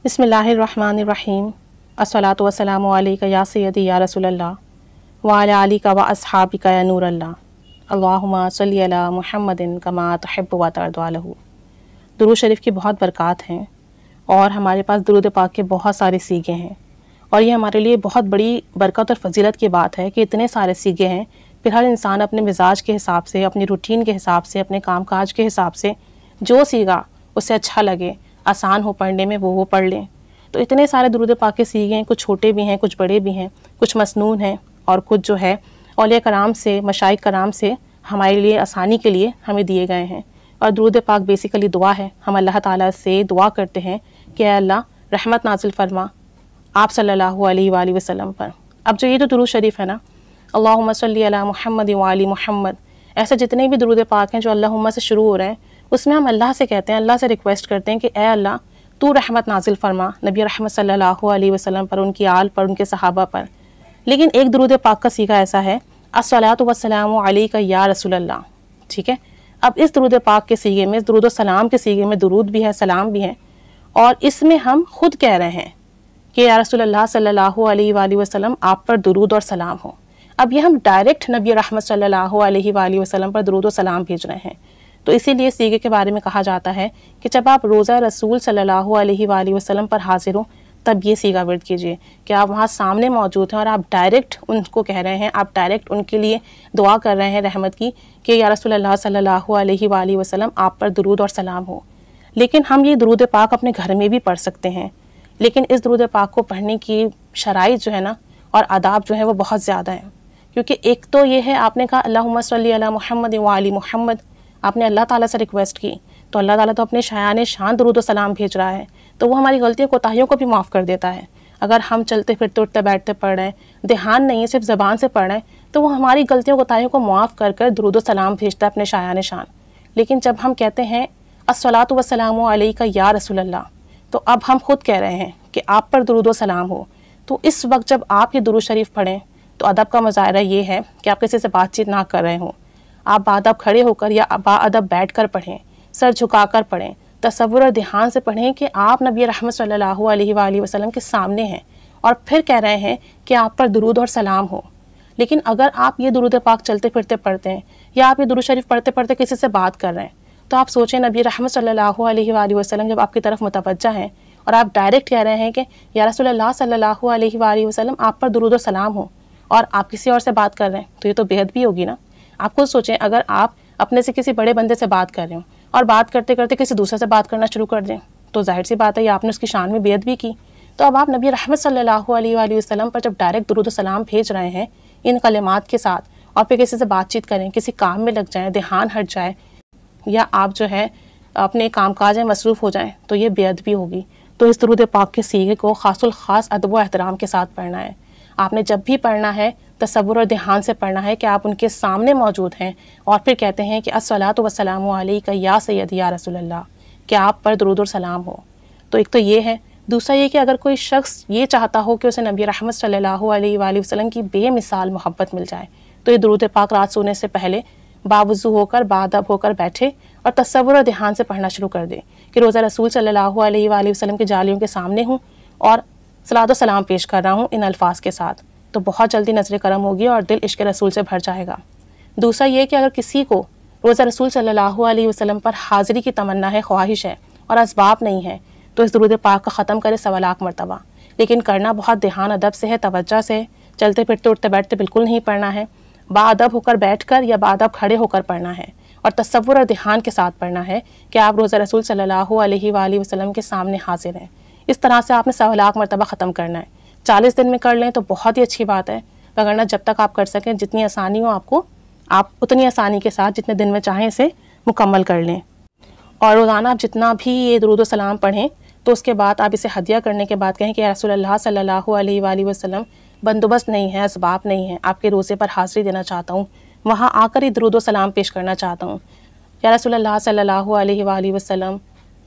بسم اللہ الرحمن الرحیم الصلاۃ والسلام علیک یا سیدی یا رسول اللہ وعلی آلک و اصحابک یا نور اللہ اللہم صلی علی محمد کما تحب و ترضی عنہ۔ درود شریف کی بہت برکات ہیں اور ہمارے پاس درود پاک کے بہت سارے سیغے ہیں، اور یہ ہمارے لیے بہت بڑی برکت اور فضیلت کی بات ہے کہ اتنے سارے سیغے ہیں، پھر ہر انسان اپنے مزاج کے حساب سے، اپنی روٹین کے حساب سے، اپنے کام کاج کے حساب سے جو سیغا اسے اچھا لگے، آسان ہو پڑھنے میں وہ پڑھ لیں۔ تو اتنے سارے درود پاک کے سیغے ہیں، کچھ چھوٹے بھی ہیں، کچھ بڑے بھی ہیں، کچھ مسنون ہیں اور کچھ جو ہے اولیاء کرام سے، مشائخ کرام سے ہمارے لیے آسانی کے لیے ہمیں دیے گئے ہیں۔ اور درود پاک بیسیکلی دعا ہے، ہم اللہ تعالیٰ سے دعا کرتے ہیں کہ اے اللہ رحمت نازل فرما آپ صلی اللہ علیہ وآلہ وسلم پر۔ اب جو یہ جو درود شریف ہے نا، اللہم صلی علی محمد وآل محمد، ایسے جتنے بھی درود پاک ہیں جو اللہم سے شروع ہو رہے ہیں، اس میں ہم اللہ سے کہتے ہیں، اللہ سے ریکویسٹ کرتے ہیں کہ اے اللہ تو رحمت نازل فرما نبی رحمت صلی اللہ علیہ وسلم پر، ان کی آل پر، ان کے صحابہ پر۔ لیکن ایک درود پاک کا سیغہ ایسا ہے، الصلاۃ والسلام علیک یا رسول اللہ، ٹھیک ہے۔ اب اس درود پاک کے سیغے میں، اس درود و سلام کے سیغے میں درود بھی ہے، سلام بھی ہے، اور اس میں ہم خود کہہ رہے ہیں کہ یا رسول اللہ صلی اللہ علیہ وآلہ وسلم آپ پر درود اور سلام ہو۔ اب یہ ہم ڈائریکٹ نبی رحمت صلی اللہ علیہ وآلہ وسلم پر درود و سلام بھیج رہے ہیں، تو اسی لیے سیغے کے بارے میں کہا جاتا ہے کہ جب آپ روضہ رسول صلی اللہ علیہ وآلہ وسلم پر حاضر ہوں تب یہ سیغہ ورد کیجئے کہ آپ وہاں سامنے موجود ہیں اور آپ ڈائریکٹ ان کو کہہ رہے ہیں، آپ ڈائریکٹ ان کے لیے دعا کر رہے ہیں رحمت کی کہ یا رسول اللہ صلی اللہ علیہ وآلہ وسلم آپ پر درود اور سلام ہو۔ لیکن ہم یہ درود پاک اپنے گھر میں بھی پڑھ سکتے ہیں، لیکن اس درود پاک کو پڑھنے کی شرائط جو ہے نا اور آداب جو ہیں وہ بہت زیادہ ہیں، کیونکہ ایک تو یہ ہے آپ نے کہا اللہم صلی علی محمد وآل محمد، آپ نے اللہ تعالیٰ سے ریکویسٹ کی، تو اللہ تعالیٰ تو اپنے شایان شان درود و سلام بھیج رہا ہے، تو وہ ہماری غلطیوں کوتاہیوں کو بھی معاف کر دیتا ہے۔ اگر ہم چلتے پھرتے اٹھتے بیٹھتے پڑھ رہے ہیں، دھیان نہیں ہے، صرف زبان سے پڑھ رہے ہیں، تو وہ ہماری غلطیوں کوتاہیوں کو معاف کر کر درود و سلام بھیجتا ہے اپنے شایان شان۔ لیکن جب ہم کہتے ہیں الصلاۃ والسلام علیک یا رسول اللہ، تو اب ہم خود کہہ رہے ہیں کہ آپ پر درود و سلام ہو۔ تو اس وقت جب آپ یہ درود شریف پڑھیں تو ادب کا مظاہرہ یہ ہے کہ آپ کسی سے بات چیت نہ کر رہے ہوں، آپ باادب کھڑے ہو کر یا باادب بیٹھ کر پڑھیں، سر جھکا کر پڑھیں، تصور اور دھیان سے پڑھیں کہ آپ نبی رحمت صلی اللہ علیہ وآلہ وسلم کے سامنے ہیں اور پھر کہہ رہے ہیں کہ آپ پر درود اور سلام ہو۔ لیکن اگر آپ یہ درود پاک چلتے پھرتے پڑھتے ہیں یا آپ یہ درود شریف پڑھتے پڑھتے کسی سے بات کر رہے ہیں، تو آپ سوچیں نبی رحمت صلی اللہ علیہ وآلہ وسلم جب آپ کی طرف متوجہ ہیں اور آپ ڈائریکٹ کہہ رہے ہیں کہ یا رسول اللہ صلی اللہ علیہ وآلہ وسلم آپ پر درود و سلام ہو، اور آپ کسی اور سے بات کر رہے ہیں، تو یہ تو بے ادبی ہوگی نا۔ آپ خود سوچیں اگر آپ اپنے سے کسی بڑے بندے سے بات کر رہے ہوں اور بات کرتے کرتے کسی دوسرے سے بات کرنا شروع کر دیں، تو ظاہر سی بات ہے یہ آپ نے اس کی شان میں بے ادبی کی۔ تو اب آپ نبی رحمت صلی اللہ علیہ وآلہ وسلم پر جب ڈائریکٹ درود و سلام بھیج رہے ہیں ان کلمات کے ساتھ، اور پھر کسی سے بات چیت کریں، کسی کام میں لگ جائیں، دھیان ہٹ جائے، یا آپ جو ہے اپنے کام کاج میں مصروف ہو جائیں، تو یہ بے ادبی ہوگی۔ تو اس درود پاک کے سیغے کو خاص الخاص ادب و احترام کے ساتھ پڑھنا ہے۔ آپ نے جب بھی پڑھنا ہے تصور اور دھیان سے پڑھنا ہے کہ آپ ان کے سامنے موجود ہیں اور پھر کہتے ہیں کہ الصلاۃ والسلام علیک یا سیدی یا رسول اللہ، کہ آپ پر درود اور سلام ہو۔ تو ایک تو یہ ہے۔ دوسرا یہ کہ اگر کوئی شخص یہ چاہتا ہو کہ اسے نبی رحمت صلی اللہ علیہ وآلہ وسلم کی بے مثال محبت مل جائے، تو یہ درود پاک رات سونے سے پہلے باوضو ہو کر، باادب ہو کر بیٹھے اور تصور اور دھیان سے پڑھنا شروع کر دے کہ روزہ رسول صلی اللہ علیہ وآلہ وسلم کے جالیوں کے سامنے ہوں اور صلاۃ و سلام پیش کر رہا ہوں ان الفاظ کے ساتھ، تو بہت جلدی نظر کرم ہوگی اور دل عشق رسول سے بھر جائے گا۔ دوسرا یہ کہ اگر کسی کو روزہ رسول صلی اللہ علیہ وسلم پر حاضری کی تمنا ہے، خواہش ہے اور اسباب نہیں ہے، تو اس درود پاک کا ختم کرے 100,000 مرتبہ، لیکن کرنا بہت دھیان ادب سے ہے، توجہ سے، چلتے پھرتے اٹھتے بیٹھتے بالکل نہیں پڑھنا ہے، باادب ہو کر بیٹھ کر یا باادب کھڑے ہو کر پڑھنا ہے، اور تصور اور دھیان کے ساتھ پڑھنا ہے کہ آپ روزہ رسول صلی اللہ علیہ وآلہ وسلم کے سامنے حاضر ہیں۔ اس طرح سے آپ نے 100,000 مرتبہ ختم کرنا ہے۔ 40 دن میں کر لیں تو بہت ہی اچھی بات ہے، وگرنہ جب تک آپ کر سکیں، جتنی آسانی ہو آپ کو، آپ اتنی آسانی کے ساتھ جتنے دن میں چاہیں اسے مکمل کر لیں۔ اور روزانہ آپ جتنا بھی یہ درود و سلام پڑھیں تو اس کے بعد آپ اسے ہدیہ کرنے کے بعد کہیں کہ یا رسول اللہ صلی اللہ علیہ وآلہ وسلم بندوبست نہیں ہے، اسباب نہیں ہے، آپ کے روزے پر حاضری دینا چاہتا ہوں، وہاں آ کر ہی درود و سلام پیش کرنا چاہتا ہوں، یا رسول اللہ صلی اللہ علیہ وآلہ وسلم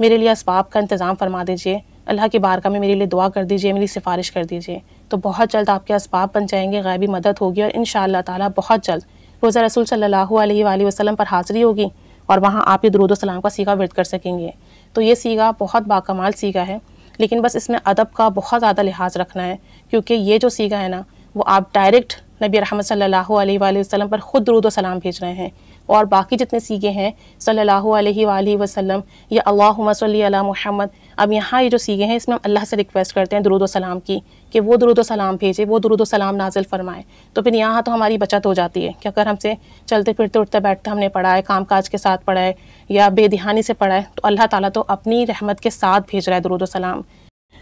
میرے لیے اسباب کا انتظام فرما دیجئے، اللہ کی بارگاہ میں میرے لیے دعا کر دیجئے، میری سفارش کر دیجئے، تو بہت جلد آپ کے اسباب بن جائیں گے، غیبی مدد ہوگی، اور انشاءاللہ تعالیٰ بہت جلد روزہ رسول صلی اللہ علیہ وآلہ وسلم پر حاضری ہوگی اور وہاں آپ یہ درود و سلام کا سیغہ ورد کر سکیں گے۔ تو یہ سیغہ بہت باکمال سیغہ ہے۔ لیکن بس اس میں ادب کا بہت زیادہ لحاظ رکھنا ہے، کیونکہ یہ جو سیگا ہے نا وہ آپ ڈائریکٹ نبی رحمت صلی اللہ علیہ وآلہ وسلم پر خود درود و سلام بھیج رہے ہیں، اور باقی جتنے سیگے ہیں صلی اللہ علیہ وآلہ وسلم یا اللہم صلی علی محمد، اب یہاں یہ جو سیگے ہیں اس میں ہم اللہ سے ریکویسٹ کرتے ہیں درود و سلام کی کہ وہ درود و سلام بھیجے، وہ درود و سلام نازل فرمائے۔ تو پھر یہاں تو ہماری بچت ہو جاتی ہے کہ اگر ہم سے چلتے پھرتے اٹھتے بیٹھتے ہم نے پڑھا ہے، کام کاج کے ساتھ پڑھا ہے یا بے دہانی سے پڑھا ہے، تو اللہ تعالیٰ تو اپنی رحمت کے ساتھ بھیج رہا ہے درود و سلام،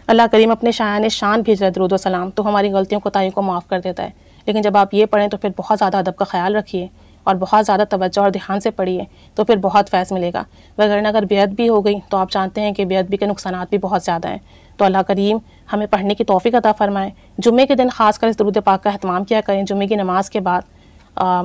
اللہ کریم اپنے شایان شان بھیج رہا ہے درود و سلام، تو ہماری غلطیوں کوتاہیوں کو معاف کر دیتا ہے۔ لیکن جب آپ یہ پڑھیں تو پھر بہت زیادہ ادب کا خیال رکھیے اور بہت زیادہ توجہ اور دھیان سے پڑھیے، تو پھر بہت فیض ملے گا۔ وگرنہ اگر بے ادبی ہو گئی تو آپ جانتے ہیں کہ بے ادبی کے نقصانات بھی بہت زیادہ ہیں۔ تو اللہ کریم ہمیں پڑھنے کی توفیق عطا فرمائے۔ جمعے کے دن خاص کر اس درود پاک کا اہتمام کیا کریں، جمعے کی نماز کے بعد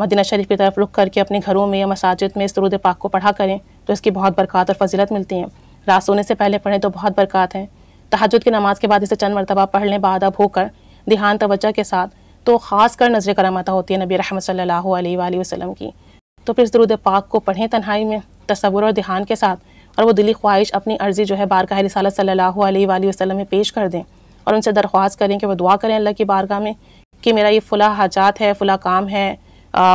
مدینہ شریف کی طرف رخ کر کے اپنے گھروں میں یا مساجد میں اس درود پاک کو پڑھا کریں، تو اس کی بہت برکات اور فضیلت ملتی ہیں۔ رات سونے سے پہلے پڑھیں تو بہت برکات ہیں۔ تہجد کی نماز کے بعد اسے چند مرتبہ پڑھ لیں بادب ہو کر دھیان توجہ کے ساتھ، تو خاص کر نظر کرم عطا ہوتی ہے نبی رحمت صلی اللہ علیہ وآلہ وسلم کی۔ تو پھر اس درود پاک کو پڑھیں تنہائی میں تصور اور دھیان کے ساتھ، اور وہ دلی خواہش اپنی عرضی جو ہے بارگاہ رسالت صلی اللہ علیہ وآلہ وسلم میں پیش کر دیں، اور ان سے درخواست کریں کہ وہ دعا کریں اللہ کی بارگاہ میں کہ میرا یہ فلاں حاجات ہے، فلاں کام ہے،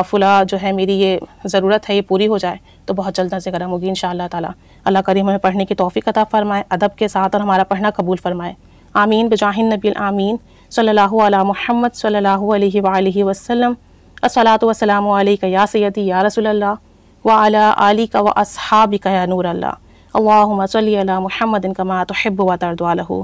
فلاں جو ہے میری یہ ضرورت ہے، یہ پوری ہو جائے، تو بہت جلد نظر کرم ہوگی انشاءاللہ تعالیٰ۔ اللہ کریم ہمیں پڑھنے کی توفیق عطا فرمائے ادب کے ساتھ، اور ہمارا پڑھنا قبول فرمائے، آمین بجاہ النبی الآمین صلی اللہ علی محمد صلی اللہ علیہ وآلہ وسلم۔ الصلاۃ والسلام علیک یا سیدی یا رسول اللہ وعلی آلک و اصحابک یا نور اللہ، اللہم صلی علی محمد کما تحب و ترضی عنہ۔